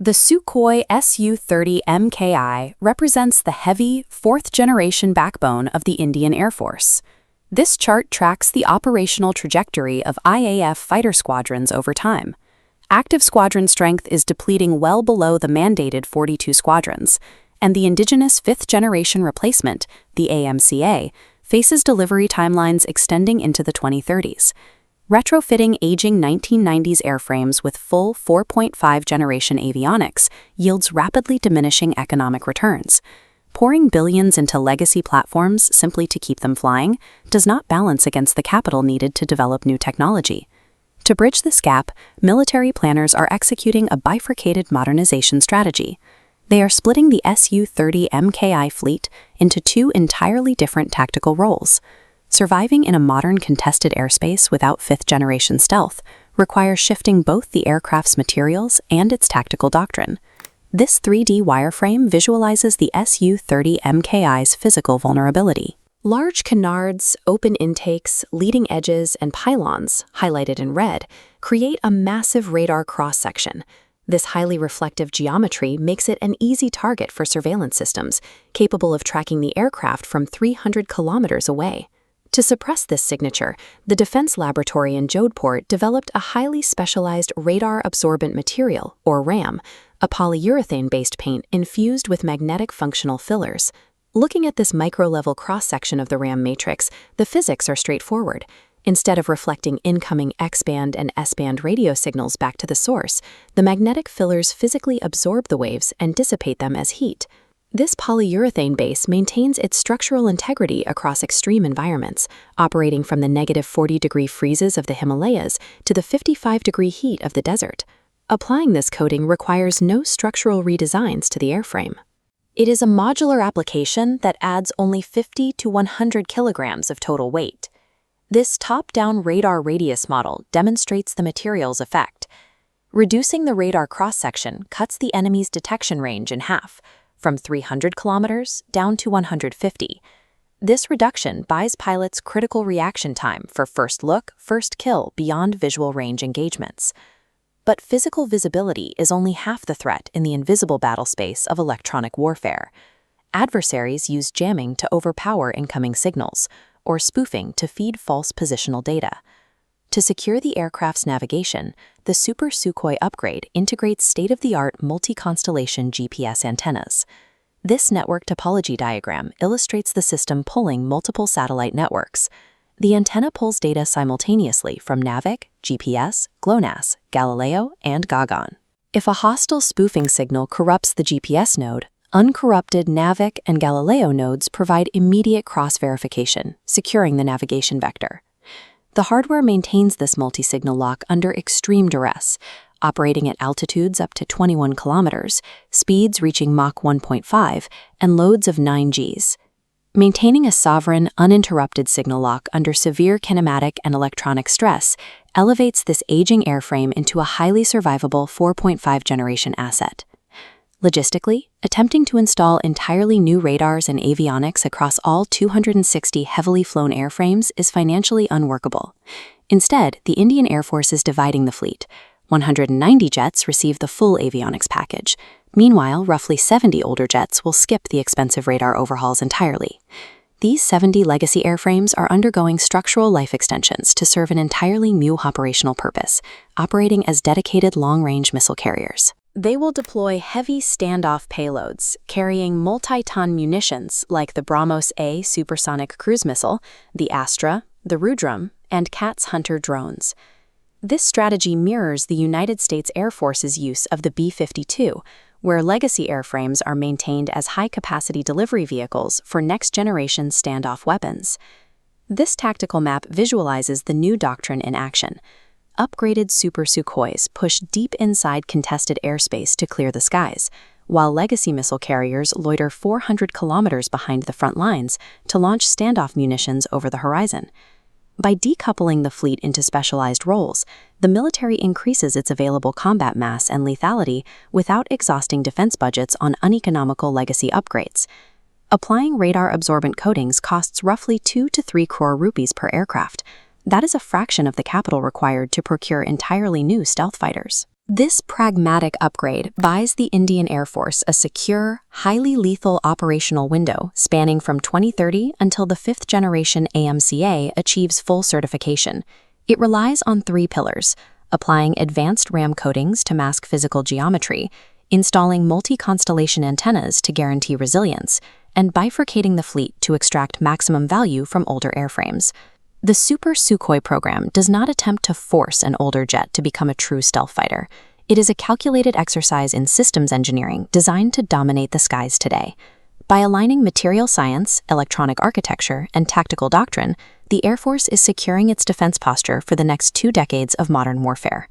The Sukhoi Su-30MKI represents the heavy, fourth-generation backbone of the Indian Air Force. This chart tracks the operational trajectory of IAF fighter squadrons over time. Active squadron strength is depleting well below the mandated 42 squadrons, and the indigenous fifth-generation replacement, the AMCA, faces delivery timelines extending into the 2030s. Retrofitting aging 1990s airframes with full 4.5-generation avionics yields rapidly diminishing economic returns. Pouring billions into legacy platforms simply to keep them flying does not balance against the capital needed to develop new technology. To bridge this gap, military planners are executing a bifurcated modernization strategy. They are splitting the Su-30MKI fleet into two entirely different tactical roles. Surviving in a modern contested airspace without fifth-generation stealth requires shifting both the aircraft's materials and its tactical doctrine. This 3D wireframe visualizes the Su-30MKI's physical vulnerability. Large canards, open intakes, leading edges, and pylons, highlighted in red, create a massive radar cross-section. This highly reflective geometry makes it an easy target for surveillance systems, capable of tracking the aircraft from 300 kilometers away. To suppress this signature, the Defense Laboratory in Jodhpur developed a highly specialized radar absorbent material, or RAM, a polyurethane-based paint infused with magnetic functional fillers. Looking at this micro-level cross-section of the RAM matrix, the physics are straightforward. Instead of reflecting incoming X-band and S-band radio signals back to the source, the magnetic fillers physically absorb the waves and dissipate them as heat. This polyurethane base maintains its structural integrity across extreme environments, operating from the -40-degree freezes of the Himalayas to the 55-degree heat of the desert. Applying this coating requires no structural redesigns to the airframe. It is a modular application that adds only 50 to 100 kilograms of total weight. This top-down radar radius model demonstrates the material's effect. Reducing the radar cross-section cuts the enemy's detection range in half, from 300 kilometers down to 150. This reduction buys pilots critical reaction time for first look, first kill beyond visual range engagements. But physical visibility is only half the threat in the invisible battle space of electronic warfare. Adversaries use jamming to overpower incoming signals, or spoofing to feed false positional data. To secure the aircraft's navigation, the Super Sukhoi upgrade integrates state-of-the-art multi-constellation GPS antennas. This network topology diagram illustrates the system pulling multiple satellite networks. The antenna pulls data simultaneously from NavIC, GPS, GLONASS, Galileo, and GAGAN. If a hostile spoofing signal corrupts the GPS node, uncorrupted NavIC and Galileo nodes provide immediate cross-verification, securing the navigation vector. The hardware maintains this multi-signal lock under extreme duress, operating at altitudes up to 21 kilometers, speeds reaching Mach 1.5, and loads of 9 Gs. Maintaining a sovereign, uninterrupted signal lock under severe kinematic and electronic stress elevates this aging airframe into a highly survivable 4.5-generation asset. Logistically, attempting to install entirely new radars and avionics across all 260 heavily flown airframes is financially unworkable. Instead, the Indian Air Force is dividing the fleet. 190 jets receive the full avionics package. Meanwhile, roughly 70 older jets will skip the expensive radar overhauls entirely. These 70 legacy airframes are undergoing structural life extensions to serve an entirely new operational purpose, operating as dedicated long-range missile carriers. They will deploy heavy standoff payloads, carrying multi-ton munitions like the BrahMos A supersonic cruise missile, the Astra, the Rudram, and CATS Hunter drones. This strategy mirrors the United States Air Force's use of the B-52, where legacy airframes are maintained as high-capacity delivery vehicles for next-generation standoff weapons. This tactical map visualizes the new doctrine in action. Upgraded Super Sukhois push deep inside contested airspace to clear the skies, while legacy missile carriers loiter 400 kilometers behind the front lines to launch standoff munitions over the horizon. By decoupling the fleet into specialized roles, the military increases its available combat mass and lethality without exhausting defense budgets on uneconomical legacy upgrades. Applying radar absorbent coatings costs roughly 2 to 3 crore rupees per aircraft. That is a fraction of the capital required to procure entirely new stealth fighters. This pragmatic upgrade buys the Indian Air Force a secure, highly lethal operational window spanning from 2030 until the fifth-generation AMCA achieves full certification. It relies on three pillars: applying advanced RAM coatings to mask physical geometry, installing multi-constellation antennas to guarantee resilience, and bifurcating the fleet to extract maximum value from older airframes. The Super Sukhoi program does not attempt to force an older jet to become a true stealth fighter. It is a calculated exercise in systems engineering designed to dominate the skies today. By aligning material science, electronic architecture, and tactical doctrine, the Air Force is securing its defense posture for the next 2 decades of modern warfare.